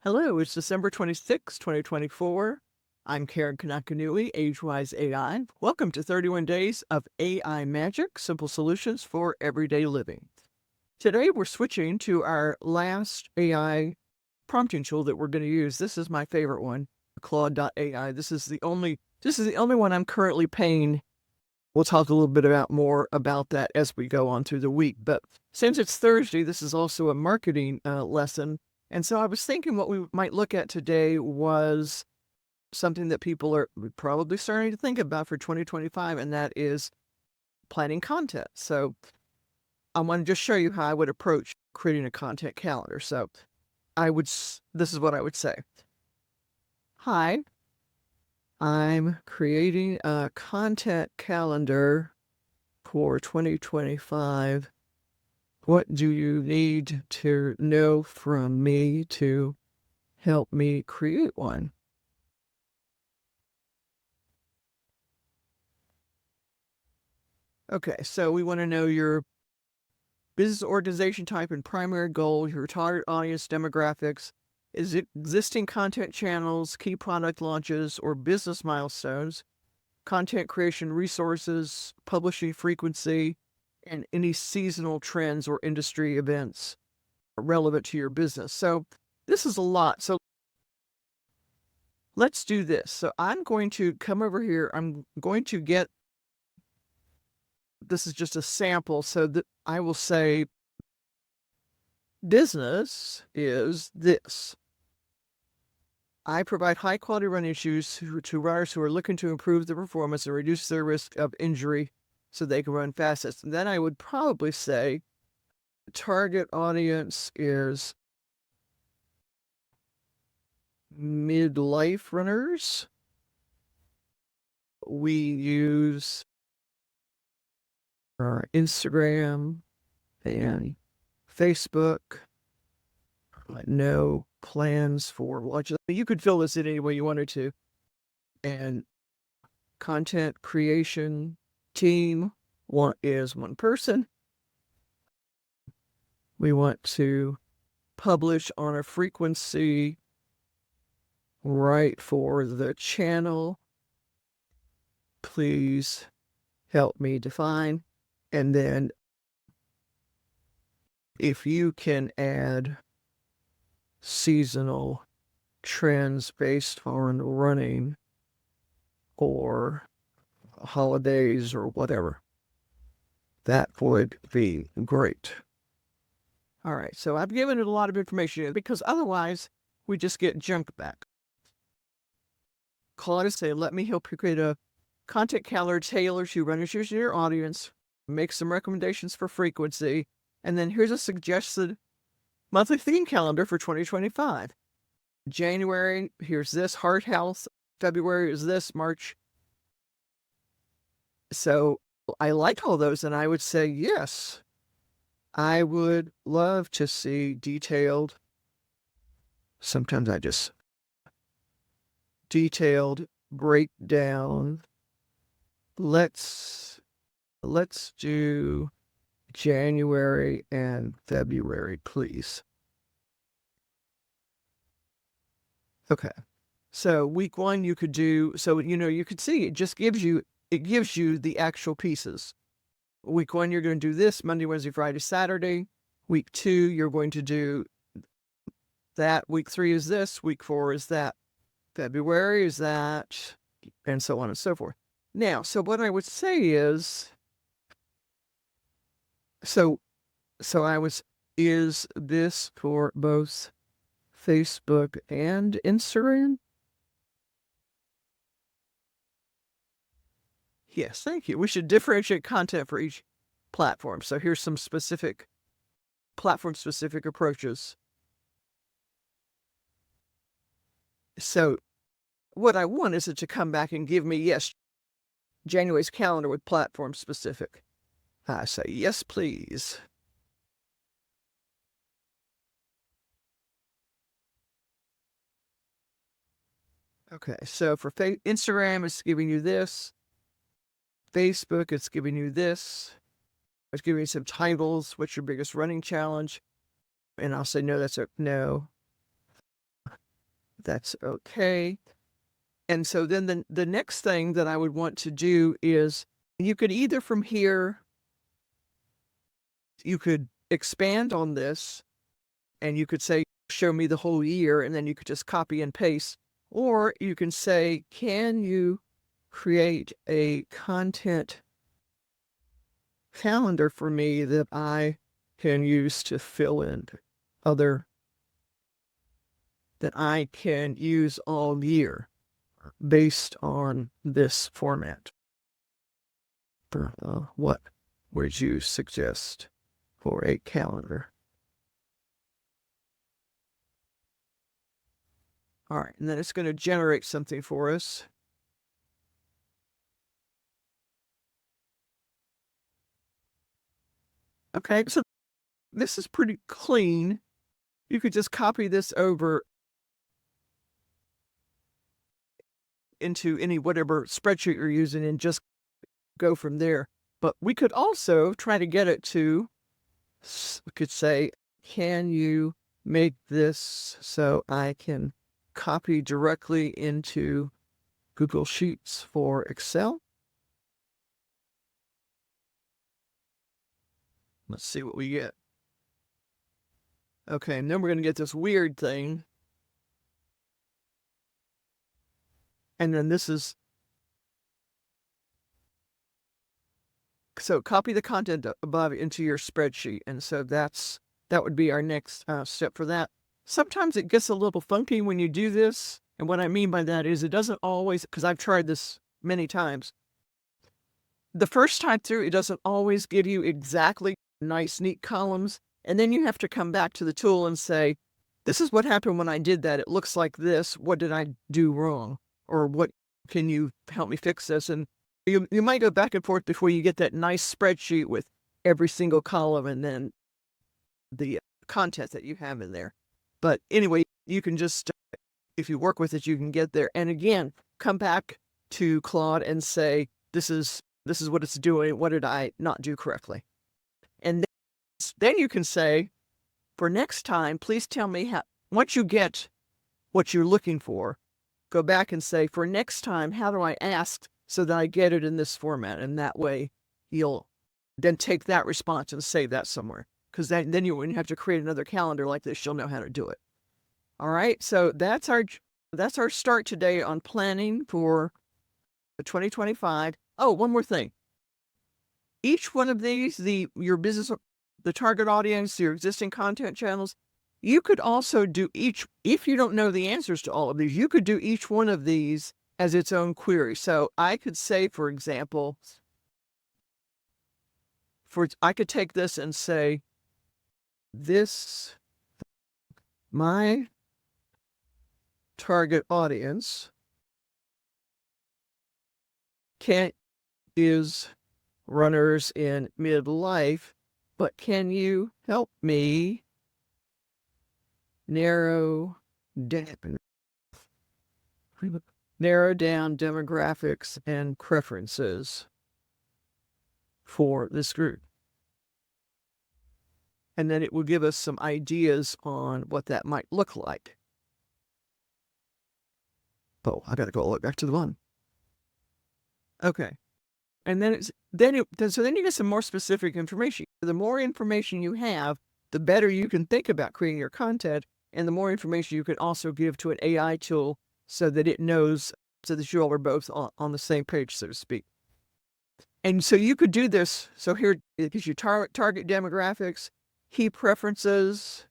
Hello, it's December 26, 2024. I'm Karen Kanakanui, AgeWise AI. Welcome to 31 Days of AI Magic, Simple Solutions for Everyday Living. Today, we're switching to our last AI prompting tool that we're going to use. This is my favorite one, Claude.ai. This is the only one I'm currently paying. We'll talk a little bit more about that as we go on through the week. But since it's Thursday, this is also a marketing lesson. And so I was thinking what we might look at today was something that people are probably starting to think about for 2025, and that is planning content. So I want to just show you how I would approach creating a content calendar. So this is what I would say. Hi, I'm creating a content calendar for 2025. What do you need to know from me to help me create one? Okay, so we want to know your business organization type and primary goal, your target audience demographics, is it existing content channels, key product launches, or business milestones, content creation resources, publishing frequency, and any seasonal trends or industry events relevant to your business. So this is a lot. So let's do this. So I'm going to come over here. I'm going to get, this is just a sample. So that I will say business is this. I provide high quality running shoes to runners who are looking to improve their performance and reduce their risk of injury so they can run fastest. And then I would probably say target audience is midlife runners. We use our Instagram and Facebook. No plans for launches. You could fill this in any way you wanted to. And content creation team is one person. We want to publish on a frequency right for the channel. Please help me define. And then if you can add seasonal trends based on running or holidays or whatever, that would be great. All right, so I've given it a lot of information because otherwise we just get junk back. Call it and say, let me help you create a content calendar tailored to runners to your audience, make some recommendations for frequency, and then here's a suggested monthly theme calendar for 2025. January, here's this, heart health. February is this, March. So I like all those, and I would say, yes, I would love to see detailed. Sometimes I just detailed breakdown. Let's do January and February, please. Okay. So week one, you could do, so, you could see it just gives you the actual pieces. Week one, you're going to do this Monday, Wednesday, Friday, Saturday. Week two, you're going to do that. Week three is this. Week four is that. February is that, and so on and so forth. Now, so what I would say is, is this for both Facebook and Instagram? Yes, thank you. We should differentiate content for each platform. So here's some specific platform-specific approaches. So what I want is it to come back and give me, yes, January's calendar with platform-specific. I say, yes, please. Okay, so for Instagram, it's giving you this. Facebook, it's giving you this. It's giving you some titles. What's your biggest running challenge? And I'll say, no, that's a no. That's okay. And so then the next thing that I would want to do is you could either from here, you could expand on this and you could say, show me the whole year, and then you could just copy and paste. Or you can say, can you create a content calendar for me that I can use to fill in other, that I can use all year based on this format. What would you suggest for a calendar? All right, and then it's going to generate something for us. Okay, so this is pretty clean. You could just copy this over into any whatever spreadsheet you're using and just go from there. But we could also try to get it to, we could say, can you make this so I can copy directly into Google Sheets for Excel? Let's see what we get. Okay, and then we're going to get this weird thing. And then this is, so copy the content above into your spreadsheet. And so that would be our next step for that. Sometimes it gets a little funky when you do this. And what I mean by that is it doesn't always, because I've tried this many times. The first time through, it doesn't always give you exactly nice, neat columns. And then you have to come back to the tool and say, this is what happened when I did that. It looks like this. What did I do wrong? Or what can you help me fix this? And you might go back and forth before you get that nice spreadsheet with every single column and then the content that you have in there. But anyway, you can just, if you work with it, you can get there. And again, come back to Claude and say, this is what it's doing. What did I not do correctly? And then you can say, for next time, please tell me how, once you get what you're looking for, go back and say, for next time, how do I ask so that I get it in this format? And that way you'll then take that response and save that somewhere. Because then when you have to create another calendar like this, you'll know how to do it. All right. So that's our start today on planning for 2025. Oh, one more thing. Each one of these, your business, the target audience, your existing content channels, you could also do each, if you don't know the answers to all of these, you could do each one of these as its own query. So I could say, for example, I could take this and say, my target audience is runners in midlife, but can you help me narrow down demographics and preferences for this group? And then it will give us some ideas on what that might look like. Oh, I got to go look back to the one. Okay. And then then you get some more specific information. The more information you have, the better you can think about creating your content, and the more information you can also give to an AI tool so that it knows, so that you all are both on the same page, so to speak. And so you could do this. So here it gives you target demographics, key preferences.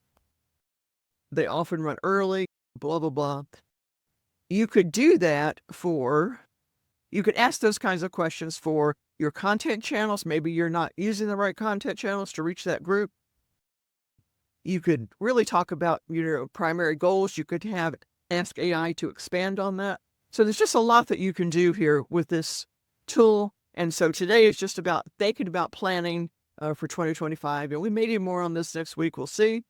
They often run early, blah, blah, blah. You could do that you could ask those kinds of questions for your content channels. Maybe you're not using the right content channels to reach that group. You could really talk about your primary goals. You could ask AI to expand on that. So there's just a lot that you can do here with this tool. And so today is just about thinking about planning for 2025. And we may do more on this next week. We'll see.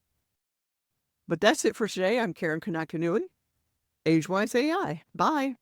But that's it for today. I'm Karen Kanakanui, AgeWise AI. Bye.